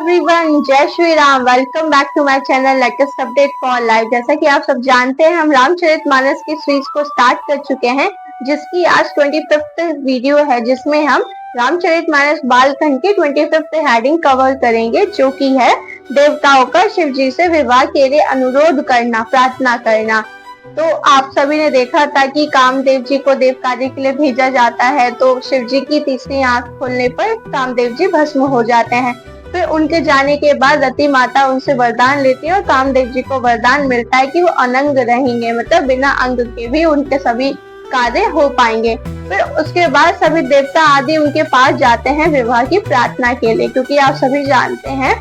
Everyone, जय Shri Ram. Welcome back to my channel latest update for life. जैसा कि आप सब जानते हैं, हम रामचरितमानस की सीरीज को स्टार्ट कर चुके हैं, जिसकी आज 25th वीडियो है, जिसमें हम रामचरितमानस बालखंड की 25th हेडिंग कवर करेंगे, जो कि है देवताओं का शिव जी से विवाह के लिए अनुरोध करना, प्रार्थना करना। तो आप सभी ने देखा था कि कामदेव जी को देव कार्य के लिए भेजा जाता है, तो शिव जी की तीसरी आंख खोलने पर कामदेव जी भस्म हो जाते हैं। फिर उनके जाने के बाद रति माता उनसे वरदान लेती है और कामदेव जी को वरदान मिलता है कि वो अनंग रहेंगे, मतलब बिना अंग के भी उनके सभी कार्य हो पाएंगे। फिर उसके बाद सभी देवता आदि उनके पास जाते हैं विवाह की प्रार्थना के लिए, क्योंकि आप सभी जानते हैं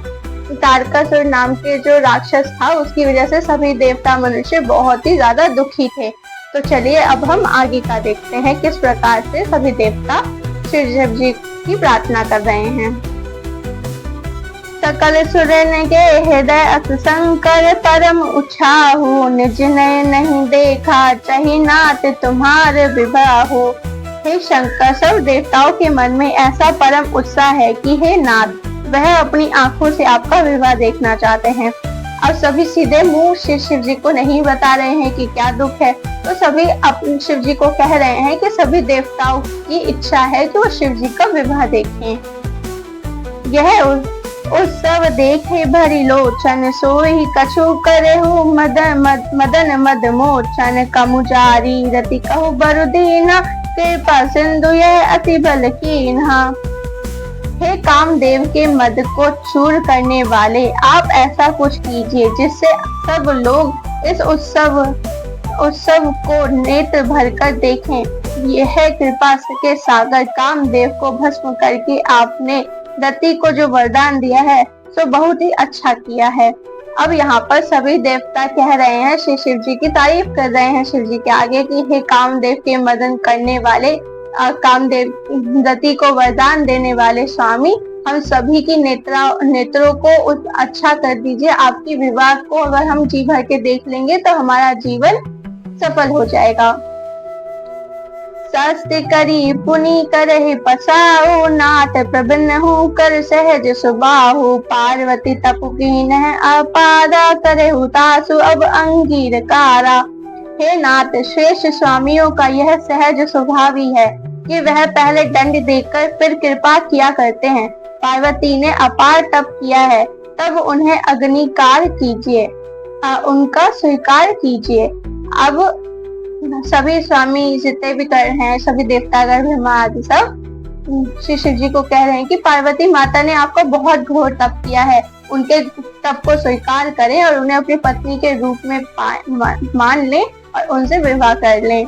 तारकासुर नाम के जो राक्षस था, उसकी वजह से सभी देवता मनुष्य बहुत ही ज्यादा दुखी थे। तो चलिए अब हम आगे का देखते हैं, किस प्रकार से सभी देवता शिव जी की प्रार्थना कर रहे हैं। सकल सुरन के हृदय अतिशंकर परम उछाहु, निज नय नहीं देखा चाहि नाथ तुम्हारे विवाहो। हे शंकर, सब देवताओं के मन में ऐसा परम उत्साह है कि हे नाथ, वह अपनी आंखों से आपका विवाह देखना चाहते हैं। अब सभी सीधे मुंह शिव जी को नहीं बता रहे हैं कि क्या दुख है, तो सभी अपने शिव जी को कह रहे हैं कि सभी देवताओं की इच्छा है कि वो शिव जी का विवाह देखें। यह उत्सव देखे भरी लोचन, सोई कछु करे हो मदन मद मोचन। कमुजारी रति कहु बरुदीना, कृपा सिंधु यह अति बल कीन्हा। हे कामदेव के मद को चूर करने वाले, आप ऐसा कुछ कीजिए जिससे सब लोग इस उत्सव को नेत्र भरकर देखें। यह कृपा के सागर कामदेव को भस्म करके आपने रति को जो वरदान दिया है, सो बहुत ही अच्छा किया है। अब यहाँ पर सभी देवता कह रहे हैं, श्री शिव जी की तारीफ कर रहे हैं शिव जी के आगे कि हे कामदेव के मदन करने वाले, कामदेव रति को वरदान देने वाले स्वामी, हम सभी की नेत्रों को अच्छा कर दीजिए। आपकी विवाह को अगर हम जी भर के देख लेंगे तो हमारा जीवन सफल हो जाएगा। शास्त्र करी पुनि करहि पसाओ, नाथ प्रबन्न हूँ कर सहज सुबाहु। पार्वती तपु कीन अपादा, करहु तासु अब अंगीर कारा। हे नाथ, श्रेष्ठ स्वामियों का यह सहज स्वभाव ही है कि वह पहले दंड देकर फिर कृपा किया करते हैं। पार्वती ने अपार तप किया है, तब उन्हें अग्निकार कीजिए, उनका स्वीकार कीजिए। अब सभी स्वामी जितने भी कर हैं, सभी देवतागण ब्रह्मा आदि सब श्री शिव जी को कह रहे हैं कि पार्वती माता ने आपका बहुत घोर तप किया है, उनके तप को स्वीकार करें और उन्हें अपनी पत्नी के रूप में मान लें और उनसे विवाह कर लें।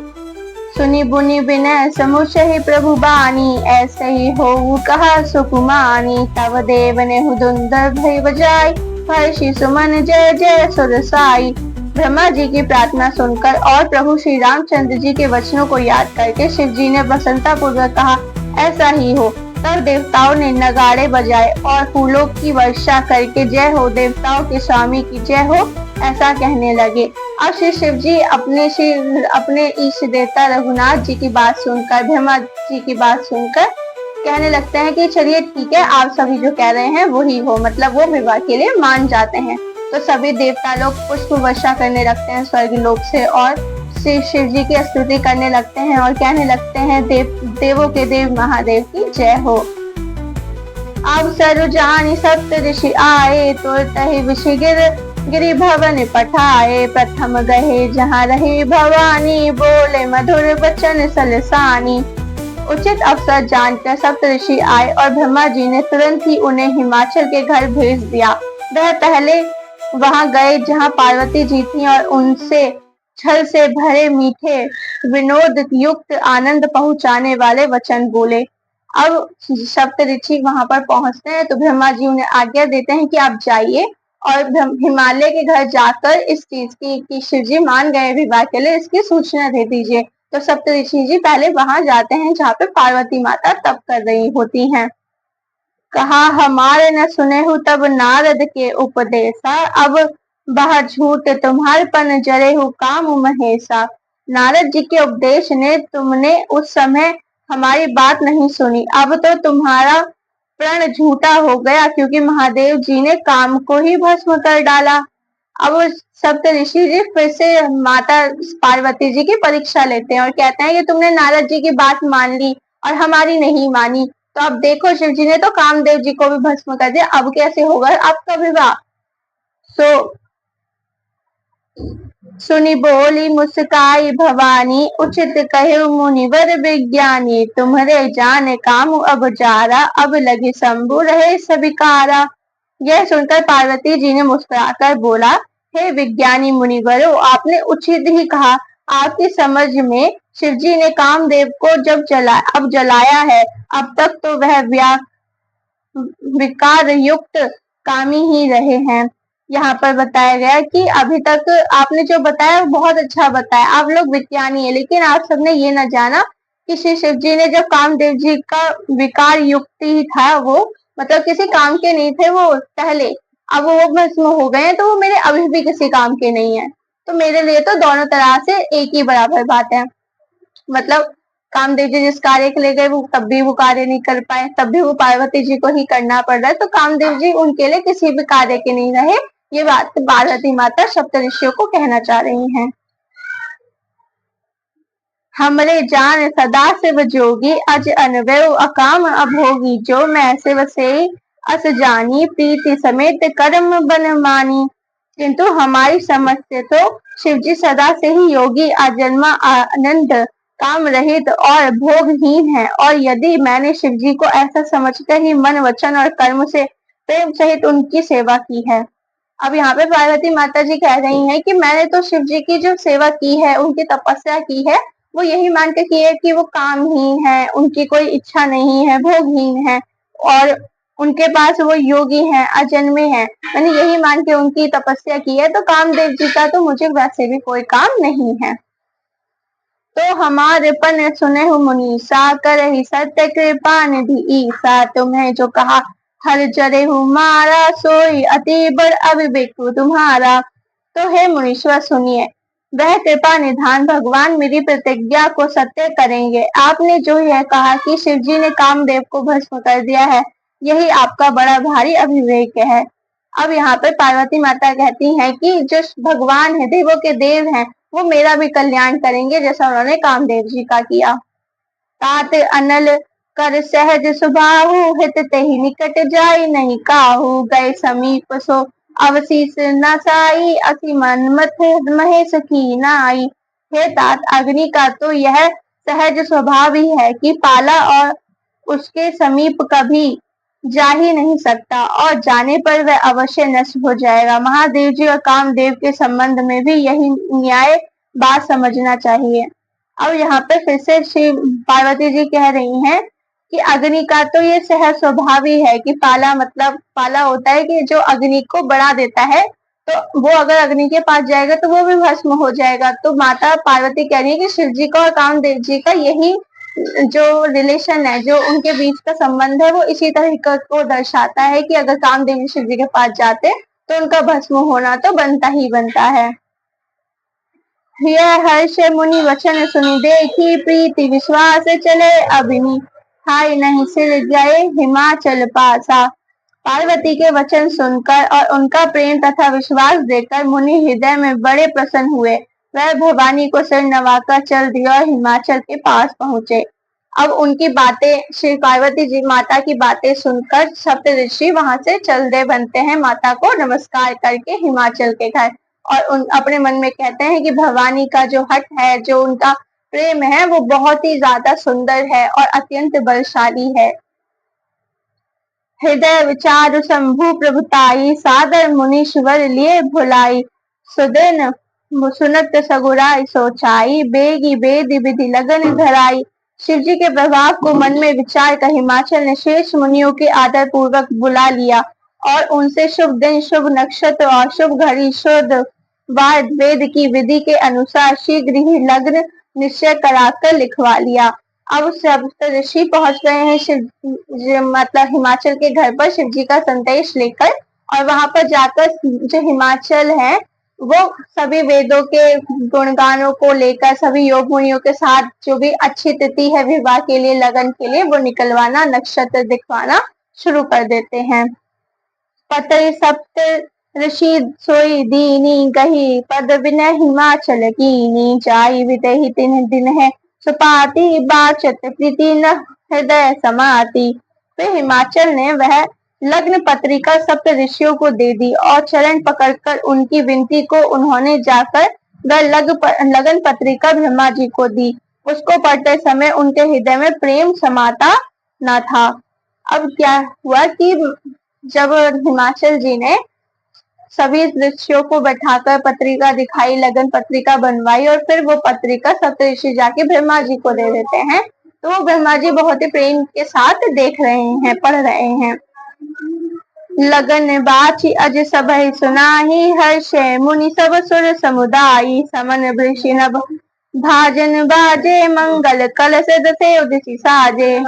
सुनी बुनी विनय समुचहि प्रभु बानी, ऐसे ही हो कहा सुकुमानी। तब देव ने हुदुंदर भय बजाई, हर्षि सुमन जय जय सुर साई। ब्रह्मा जी की प्रार्थना सुनकर और प्रभु श्री रामचंद्र जी के वचनों को याद करके शिव जी ने प्रसन्नता पूर्वक कहा, ऐसा ही हो। तब देवताओं ने नगाड़े बजाए और फूलों की वर्षा करके जय हो देवताओं के स्वामी की जय हो, ऐसा कहने लगे। अब श्री शिव जी अपने ईश देवता रघुनाथ जी की बात सुनकर, ब्रह्मा जी की बात सुनकर कहने लगते हैं कि चलिए ठीक है, आप सभी जो कह रहे हैं वही हो, मतलब वो विवाह के लिए मान जाते हैं। तो सभी देवता लोग पुष्प वर्षा करने लगते हैं स्वर्ग लोक से और श्री शिव जी की स्तुति करने लगते हैं और कहने लगते हैं, देवों के देव महादेव की जय हो। अब सरु जानी सप्त ऋषि आए, तो तहि गिरि भवन पठाए। प्रथम गहे जहाँ रही भवानी, बोले मधुर वचन सलसानी। उचित अवसर जानकर सप्त ऋषि आए और ब्रह्मा जी ने तुरंत ही उन्हें हिमाचल के घर भेज दिया। वह पहले वहां गए जहां पार्वती जी थी और उनसे छल से भरे मीठे विनोद युक्त आनंद पहुंचाने वाले वचन बोले। अब सप्त ऋषि वहां पर पहुंचते हैं तो ब्रह्मा जी उन्हें आज्ञा देते हैं कि आप जाइए और हिमालय के घर जाकर इस चीज की शिव जी मान गए विवाह के लिए, इसकी सूचना दे दीजिए। तो सप्त ऋषि जी पहले वहां जाते हैं जहाँ पे पार्वती माता तप कर रही होती हैं। कहा हमारे न सुने हो तब नारद के उपदेशा, अब बह झूठ तुम्हारे पन जरे हो काम महेशा। नारद जी के उपदेश ने तुमने उस समय हमारी बात नहीं सुनी, अब तो तुम्हारा प्रण झूठा हो गया क्योंकि महादेव जी ने काम को ही भस्म कर डाला। अब वो सप्त ऋषि जी फिर से माता पार्वती जी की परीक्षा लेते हैं और कहते हैं कि तुमने नारद जी की बात मान ली और हमारी नहीं मानी, तो अब देखो शिव जी ने तो कामदेव जी को भी भस्म कर दिया, अब कैसे होगा आपका विवाह। सो सुनी बोली मुस्काई भवानी, उचित कहे मुनिवर विज्ञानी, तुम्हारे जाने काम अब जारा, अब लगी शंभु रहे सबिकारा। यह सुनकर पार्वती जी ने मुस्कुराकर बोला, हे विज्ञानी मुनिवरों, आपने उचित ही कहा। आपकी समझ में शिव जी ने कामदेव को अब जलाया है। अब तक तो वह विकार युक्त कामी ही रहे हैं। यहाँ पर बताया गया कि अभी तक आपने जो बताया बहुत अच्छा बताया, आप लोग विज्ञानी है, लेकिन आप सबने ये ना जाना कि श्री शिव जी ने जब कामदेव जी का विकार युक्त ही था, वो मतलब किसी काम के नहीं थे वो पहले, अब वो भस्म हो गए हैं तो वो मेरे अभी भी किसी काम के नहीं है। तो मेरे लिए तो दोनों तरह से एक ही बराबर बात है। मतलब कामदेव जी जिस कार्य के लिए गए वो तब भी वो कार्य नहीं कर पाए, तब भी वो पार्वती जी को ही करना पड़ रहा है, तो कामदेव जी उनके लिए किसी भी कार्य के नहीं रहे। ये बात पार्वती माता सप्त ऋषियों को कहना चाह रही हैं। हमरे जान सदा शिव जोगी, अज अनवय अकाम अभोगी, जो मैं शिव से अस जानी, प्रीति समेत कर्म बन मानी। किंतु हमारी समझ से तो शिव जी सदा से ही योगी, आजन्मा आनंद, काम रहित और भोगहीन है, और यदि मैंने शिव जी को ऐसा समझकर ही मन वचन और कर्म से प्रेम सहित उनकी सेवा की है। अब यहाँ पे पार्वती माता जी कह रही हैं कि मैंने तो शिव जी की जो सेवा की है, उनकी तपस्या की है, वो यही मान के की है कि वो कामहीन है, उनकी कोई इच्छा नहीं है, भोगहीन है, और उनके पास वो योगी हैं, अजन्मे हैं। मैंने यही मान के उनकी तपस्या की है, तो कामदेव जी का तो मुझे वैसे भी कोई काम नहीं है। तो हमारे पन सुने हो मुनीसा, कर ही सत्य कृपा निधि ईसा, तुम्हें जो कहा हर जरे मारा, सोई अति बड़ अविवेक तुम्हारा। तो हे मुनीश्वर सुनिए, वह कृपा निधान भगवान मेरी प्रतिज्ञा को सत्य करेंगे। आपने जो यह कहा कि शिव जी ने कामदेव को भस्म कर दिया है, यही आपका बड़ा भारी अभिवेक है। अब यहाँ पर पार्वती माता कहती हैं कि जो भगवान है, देवों के देव हैं, वो मेरा भी कल्याण करेंगे जैसा उन्होंने कामदेव जी का किया। तात अनल कर सहज सुबाहु, हित तेहि निकट जाई नहीं काहू, गए समीप सो अवशीष न साई, अति मनमथ महेश की नाई। हे तात, अग्नि का तो यह सहज स्वभाव ही है कि पाला और उसके समीप कभी जा ही नहीं सकता, और जाने पर वह अवश्य नष्ट हो जाएगा। महादेव जी और कामदेव के संबंध में भी यही न्याय बात समझना चाहिए। अब यहाँ पे फिर से श्री पार्वती जी कह रही हैं कि अग्नि का तो ये सहज स्वभाव ही है कि पाला, मतलब पाला होता है कि जो अग्नि को बढ़ा देता है, तो वो अगर अग्नि के पास जाएगा तो वो भी भस्म हो जाएगा। तो माता पार्वती कह रही है कि शिव जी का और कामदेव जी का यही जो रिलेशन है, जो उनके बीच का संबंध है, वो इसी तरह को दर्शाता है कि अगर कामदेव शिव जी के पास जाते तो उनका भस्म होना तो बनता ही बनता है। यह हर्ष मुनि वचन सुनि, देखी प्रीति विश्वास चले अभिनी, हाय नहीं सिर गए हिमाचल पासा। पार्वती के वचन सुनकर और उनका प्रेम तथा विश्वास देखकर मुनि हृदय में बड़े प्रसन्न हुए। वह भवानी को सिर नवाकर चल दिया और हिमाचल के पास पहुंचे। अब उनकी बातें, श्री पार्वती जी माता की बातें सुनकर सप्त ऋषि वहां से चल दे बनते हैं, माता को नमस्कार करके हिमाचल के घर, और उन अपने मन में कहते हैं कि भवानी का जो हट है, जो उनका प्रेम है, वो बहुत ही ज्यादा सुंदर है और अत्यंत बलशाली है। हृदय विचार शंभु प्रभुताई, सादर मुनीश्वर लिए भुलाई, सुदिन सुनत सगुराई सोचाई, बेगी बेद विधि लगन धराई। शिव जी के प्रभाव को मन में विचार कर हिमाचल ने शेष मुनियों के आदर पूर्वक बुला लिया और उनसे शुभ दिन, शुभ नक्षत्र और शुभ घड़ी, शुद्ध वार वेद की विधि के अनुसार शीघ्र ही लग्न निश्चय कराकर लिखवा लिया। अब सप्त ऋषि पहुंच गए हैं मतलब हिमाचल के घर पर शिव जी का संदेश लेकर, और वहां पर जाकर जो हिमाचल है वो सभी वेदों के गुणगानों को लेकर सभी योग मुनियों के साथ जो भी अच्छी तिथि है विवाह के लिए, लगन के लिए, वो निकलवाना, नक्षत्र दिखवाना शुरू कर देते हैं। पतई सप्त ऋषि सोई दीनी गही, पद विनय हिमाचल कीनी, जाई विदेहि तिन दिन है सुपाती, बाचत प्रीति न हृदय समाती। फिर हिमाचल ने वह लग्न पत्रिका सप्त ऋषियों को दे दी और चरण पकड़कर उनकी विनती को उन्होंने जाकर वह लगन पत्रिका ब्रह्मा जी को दी। उसको पढ़ते समय उनके हृदय में प्रेम समाता न था। अब क्या हुआ कि जब हिमाचल जी ने सभी ऋषियों को बैठाकर पत्रिका दिखाई, लगन पत्रिका बनवाई और फिर वो पत्रिका सप्तऋषि जाके ब्रह्मा जी को दे देते हैं, तो वो ब्रह्मा जी बहुत ही प्रेम के साथ देख रहे हैं, पढ़ रहे हैं। लगन बाची अज सबहि सुनाही, हर्ष मुनि सब सुर समुदायी, समन वृषि नभ भाजन बाजे, मंगल कलश दसे उदिसी साजे।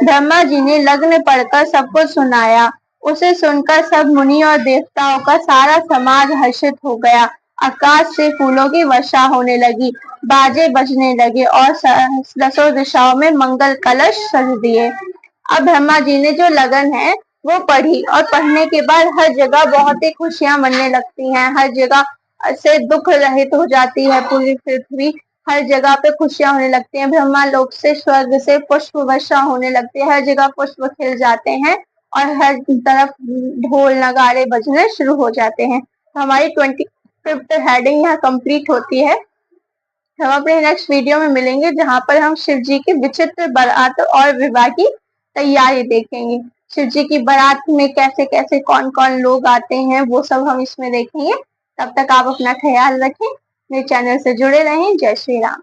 ब्रह्मा जी ने लग्न पढ़कर सबको सुनाया। उसे सुनकर सब मुनि और देवताओं का सारा समाज हर्षित हो गया। आकाश से फूलों की वर्षा होने लगी, बाजे बजने लगे और दसों दिशाओं में मंगल कलश सज दिए। अब ब्रह्मा जी ने जो लगन है वो पढ़ी और पढ़ने के बाद हर जगह बहुत ही खुशियां मनने लगती हैं, हर जगह से दुख रहित हो जाती है पूरी पृथ्वी, हर जगह पे खुशियां होने लगती हैं। ब्रह्मा लोक से स्वर्ग से पुष्प वर्षा होने लगती है, हर जगह पुष्प खिल जाते हैं और हर तरफ ढोल नगाड़े बजने शुरू हो जाते हैं। तो हमारी 25th हेडिंग यहाँ कंप्लीट होती है। हम अपने नेक्स्ट वीडियो में मिलेंगे जहाँ पर हम शिव जी की विचित्र बारात और विवाह की तैयारी देखेंगे। शिव जी की बारात में कैसे कैसे कौन कौन लोग आते हैं वो सब हम इसमें देखेंगे। तब तक आप अपना ख्याल रखें, मेरे चैनल से जुड़े रहें। जय श्री राम।